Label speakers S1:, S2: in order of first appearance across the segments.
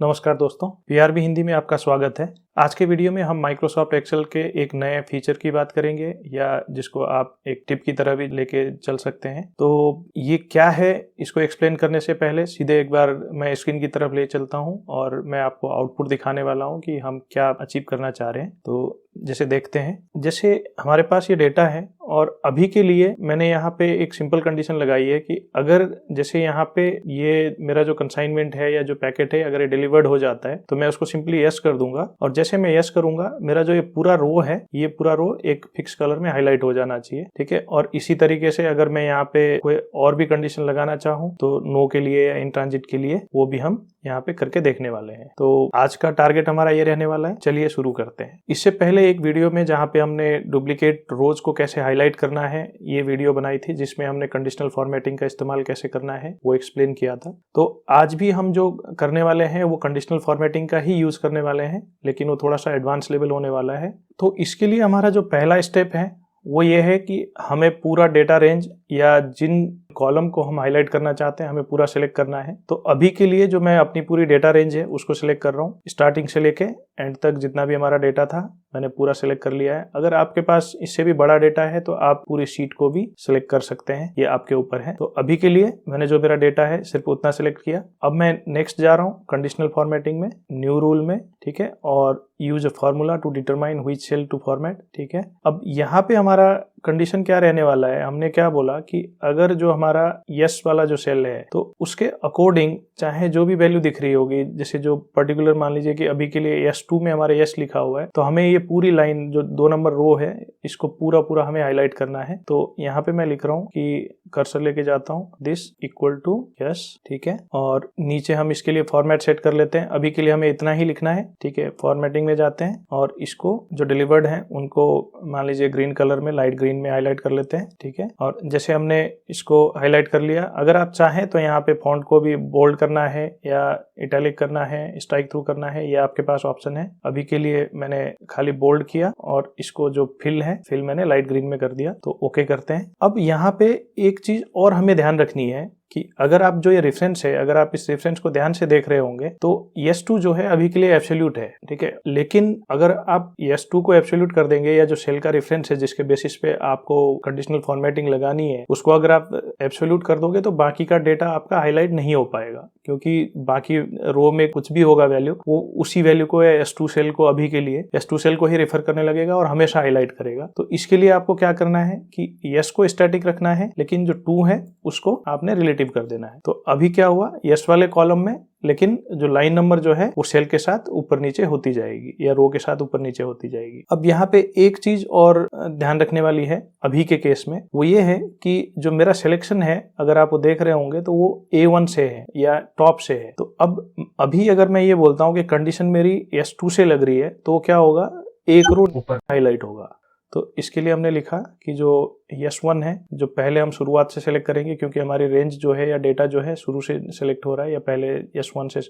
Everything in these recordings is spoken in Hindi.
S1: नमस्कार दोस्तों, पीआरबी हिंदी में आपका स्वागत है। आज के वीडियो में हम माइक्रोसॉफ्ट एक्सेल के एक नए फीचर की बात करेंगे या जिसको आप एक टिप की तरह भी लेके चल सकते हैं। तो ये क्या है, इसको एक्सप्लेन करने से पहले सीधे एक बार मैं स्क्रीन की तरफ ले चलता हूं और मैं आपको आउटपुट दिखाने वाला हूं कि हम क्या अचीव करना चाह रहे हैं। तो जैसे देखते हैं, जैसे हमारे पास ये डेटा है और अभी के लिए मैंने यहाँ पे एक सिंपल कंडीशन लगाई है कि अगर जैसे यहाँ पे ये मेरा जो कंसाइनमेंट है या जो पैकेट है अगर ये डिलीवर्ड हो जाता है तो मैं उसको सिंपली यस कर दूंगा और जैसे मैं यस करूंगा मेरा जो ये पूरा रो है ये पूरा रो एक फिक्स कलर में हाईलाइट हो जाना चाहिए। ठीक है, और इसी तरीके से अगर मैं यहाँ पे कोई और भी कंडीशन लगाना चाहूँ तो नो के लिए या इन ट्रांजिट के लिए वो भी हम यहाँ पे करके देखने वाले हैं। तो आज का टारगेट हमारा ये रहने वाला है। चलिए शुरू करते हैं। इससे पहले एक वीडियो में जहाँ पे हमने डुप्लीकेट रोज को कैसे हाईलाइट करना है ये वीडियो बनाई थी, जिसमें हमने कंडीशनल फॉर्मेटिंग का इस्तेमाल कैसे करना है वो एक्सप्लेन किया था। तो आज भी हम जो करने वाले हैं वो कंडीशनल फॉर्मेटिंग का ही यूज करने वाले हैं, लेकिन वो थोड़ा सा एडवांस लेवल होने वाला है। तो इसके लिए हमारा जो पहला स्टेप है वो ये है कि हमें पूरा डेटा रेंज या जिन कॉलम को हम हाईलाइट करना चाहते हैं हमें पूरा सिलेक्ट करना है। तो अभी के लिए जो मैं अपनी पूरी डेटा रेंज है उसको सिलेक्ट कर रहा हूँ। स्टार्टिंग से लेके एंड तक जितना भी हमारा डेटा था मैंने पूरा सिलेक्ट कर लिया है। अगर आपके पास इससे भी बड़ा डेटा है तो आप पूरी शीट को भी सिलेक्ट कर सकते हैं, ये आपके ऊपर है। तो अभी के लिए मैंने जो मेरा डेटा है सिर्फ उतना सिलेक्ट किया। अब मैं नेक्स्ट जा रहा हूँ कंडीशनल फॉर्मेटिंग में, न्यू रूल में। ठीक है, और use a formula to determine which cell to format. ठीक है, अब यहाँ पे हमारा कंडीशन क्या रहने वाला है, हमने क्या बोला कि अगर जो हमारा यस वाला जो सेल है तो उसके अकॉर्डिंग चाहे जो भी वैल्यू दिख रही होगी, जैसे जो पर्टिकुलर मान लीजिए कि अभी के लिए S2 में हमारे यस लिखा हुआ है तो हमें ये पूरी लाइन जो 2 नंबर रो है इसको पूरा पूरा हमें हाईलाइट करना है। तो यहाँ पे मैं लिख रहा हूँ कि कर्सर लेके जाता हूँ दिस इक्वल टू यस। ठीक है, और नीचे हम इसके लिए फॉर्मेट सेट कर लेते हैं। अभी के लिए हमें इतना ही लिखना है। ठीक है, फॉर्मेटिंग में जाते हैं और इसको जो डिलीवर्ड है उनको मान लीजिए ग्रीन कलर में, लाइट ग्रीन में हाईलाइट कर लेते हैं। ठीक है, और जैसे हमने इसको हाईलाइट कर लिया, अगर आप चाहें तो यहाँ पे फॉन्ट को भी बोल्ड करना है या इटैलिक करना है, स्ट्राइक थ्रू करना है, ये आपके पास ऑप्शन है। अभी के लिए मैंने खाली बोल्ड किया और इसको जो फिल है फिल मैंने लाइट ग्रीन में कर दिया। तो ओके करते हैं। अब यहाँ पे एक चीज और हमें ध्यान रखनी है कि अगर आप जो ये रेफरेंस है, अगर आप इस रेफरेंस को ध्यान से देख रहे होंगे तो S2 जो है अभी के लिए एब्सोल्यूट है। ठीक है, लेकिन अगर आप S2 को एब्सोल्यूट कर देंगे या जो सेल का रेफरेंस है जिसके बेसिस पे आपको कंडीशनल फॉर्मेटिंग लगानी है उसको अगर आप एब्सोल्यूट कर दोगे तो बाकी का डेटा आपका हाईलाइट नहीं हो पाएगा, क्योंकि बाकी रो में कुछ भी होगा वैल्यू वो उसी वैल्यू को या S2 सेल को अभी के लिए S2 सेल को ही रेफर करने लगेगा और हमेशा हाईलाइट करेगा। तो इसके लिए आपको क्या करना है कि यस को स्टैटिक रखना है, लेकिन जो 2 है उसको आपने रिलेटिव कर देना है। तो अभी क्या हुआ, यस वाले कॉलम में, लेकिन जो लाइन नंबर जो है वो सेल के साथ ऊपर नीचे होती जाएगी या रो के साथ ऊपर नीचे होती जाएगी। अब यहाँ पे एक चीज और ध्यान रखने वाली है अभी के केस में, वो ये है कि जो मेरा सिलेक्शन है अगर आप वो देख रहे होंगे तो वो A1 से है या टॉप से है। तो अब अभी अगर मैं ये बोलता हूँ कि कंडीशन मेरी S2 से लग रही है तो क्या होगा, एक रो ऊपर हाईलाइट होगा। तो इसके लिए हमने लिखा कि जो S1 है जो पहले हम शुरुआत से सिलेक्ट करेंगे, क्योंकि हमारी रेंज जो है या डेटा जो है शुरू से सिलेक्ट हो रहा है या पहले S1 से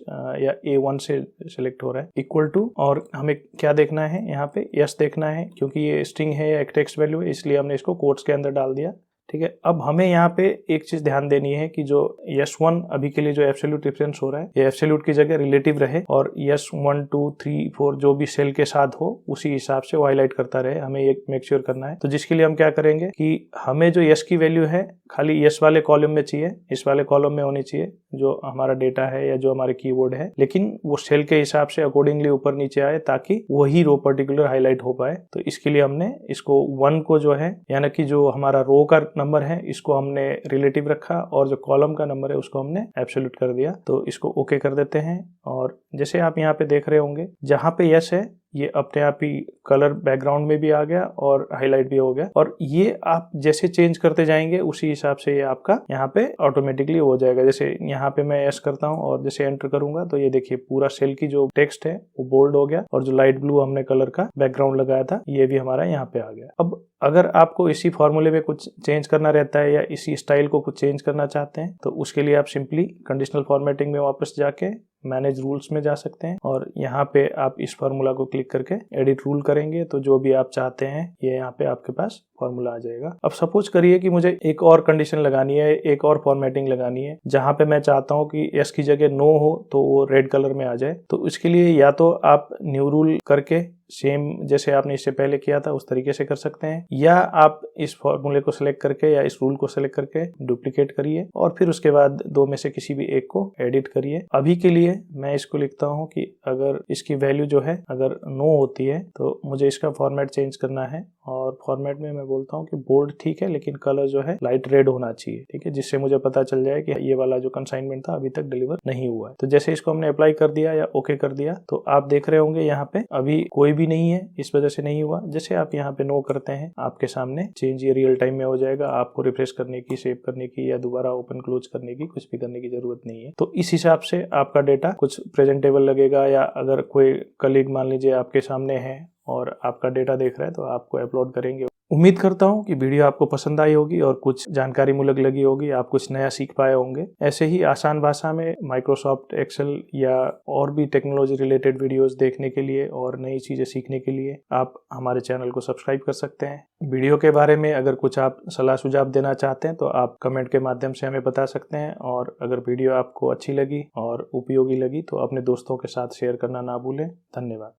S1: या A1 से सिलेक्ट हो रहा है, इक्वल टू, और हमें क्या देखना है यहाँ पे यस देखना है, क्योंकि ये स्ट्रिंग है या एक टेक्स्ट वैल्यू है इसलिए हमने इसको कोट्स के अंदर डाल दिया। ठीक है, अब हमें यहाँ पे एक चीज ध्यान देनी है कि जो S1 अभी के लिए जो एब्सोल्यूट रेफरेंस हो रहा है ये एब्सोल्यूट की जगह रिलेटिव रहे और S1 2 3 4 जो भी सेल के साथ हो उसी हिसाब से वो हाईलाइट करता रहे, हमें ये मेक श्योर करना है। तो जिसके लिए हम क्या करेंगे कि हमें जो यस की वैल्यू है खाली यस वाले कॉलम में चाहिए, इस वाले कॉलम में होनी चाहिए जो हमारा डेटा है या जो हमारे कीवर्ड है, लेकिन वो सेल के हिसाब से अकॉर्डिंगली ऊपर नीचे आए ताकि वही रो पर्टिकुलर हाईलाइट हो पाए। तो इसके लिए हमने इसको 1 को जो है यानी कि जो हमारा रो का नंबर है इसको हमने रिलेटिव रखा और जो कॉलम का नंबर है उसको हमने एब्सोल्यूट कर दिया। तो इसको ओके कर देते हैं और जैसे आप यहाँ पे देख रहे होंगे जहाँ पे यस है ये अपने आप ही कलर बैकग्राउंड में भी आ गया और हाईलाइट भी हो गया, और ये आप जैसे चेंज करते जाएंगे उसी हिसाब से ये आपका यहाँ पे ऑटोमेटिकली हो जाएगा। जैसे यहाँ पे मैं यस करता हूँ और जैसे एंटर करूंगा तो ये देखिए पूरा सेल की जो टेक्स्ट है वो बोल्ड हो गया और जो लाइट ब्लू हमने कलर का बैकग्राउंड लगाया था ये भी हमारा यहाँ पे आ गया। अब अगर आपको इसी फॉर्मूले में कुछ चेंज करना रहता है या इसी स्टाइल को कुछ चेंज करना चाहते हैं तो उसके लिए आप सिंपली कंडीशनल फॉर्मेटिंग में वापस जाके मैनेज रूल्स में जा सकते हैं और यहाँ पे आप इस फार्मूला को क्लिक करके एडिट रूल करेंगे तो जो भी आप चाहते हैं ये यहाँ पे आपके पास फार्मूला आ जाएगा। अब सपोज करिए कि मुझे एक और कंडीशन लगानी है, एक और फॉर्मेटिंग लगानी है, जहाँ पे मैं चाहता हूँ कि एस की जगह नो हो तो वो रेड कलर में आ जाए। तो इसके लिए या तो आप न्यू रूल करके सेम जैसे आपने इससे पहले किया था उस तरीके से कर सकते हैं, या आप इस फॉर्मूले को सिलेक्ट करके या इस रूल को सिलेक्ट करके डुप्लीकेट करिए और फिर उसके बाद दो में से किसी भी एक को एडिट करिए। अभी के लिए मैं इसको लिखता हूँ कि अगर इसकी वैल्यू जो है अगर नो होती है तो मुझे इसका फॉर्मेट चेंज करना है और फॉर्मेट में मैं बोलता हूँ कि बोल्ड ठीक है लेकिन कलर जो है लाइट रेड होना चाहिए, ठीक है, जिससे मुझे पता चल जाए कि ये वाला जो कंसाइनमेंट था अभी तक डिलीवर नहीं हुआ है। तो जैसे इसको हमने अप्लाई कर दिया या ओके कर दिया तो आप देख रहे होंगे यहाँ पे अभी कोई भी नहीं है, इस वजह से नहीं हुआ। जैसे आप यहाँ पे नो करते हैं आपके सामने चेंज ये रियल टाइम में हो जाएगा, आपको रिफ्रेश करने की, सेव करने की या दोबारा ओपन क्लोज करने की कुछ भी करने की जरूरत नहीं है। तो इस हिसाब से आपका डेटा कुछ प्रेजेंटेबल लगेगा, या अगर कोई कलीग मान लीजिए आपके सामने है और आपका डेटा देख रहा है तो आपको अपलोड करेंगे। उम्मीद करता हूँ कि वीडियो आपको पसंद आई होगी और कुछ जानकारी मूलक लगी होगी, आप कुछ नया सीख पाए होंगे। ऐसे ही आसान भाषा में माइक्रोसॉफ्ट एक्सेल या और भी टेक्नोलॉजी रिलेटेड वीडियोस देखने के लिए और नई चीज़ें सीखने के लिए आप हमारे चैनल को सब्सक्राइब कर सकते हैं। वीडियो के बारे में अगर कुछ आप सलाह सुझाव देना चाहते हैं तो आप कमेंट के माध्यम से हमें बता सकते हैं, और अगर वीडियो आपको अच्छी लगी और उपयोगी लगी तो अपने दोस्तों के साथ शेयर करना ना भूलें। धन्यवाद।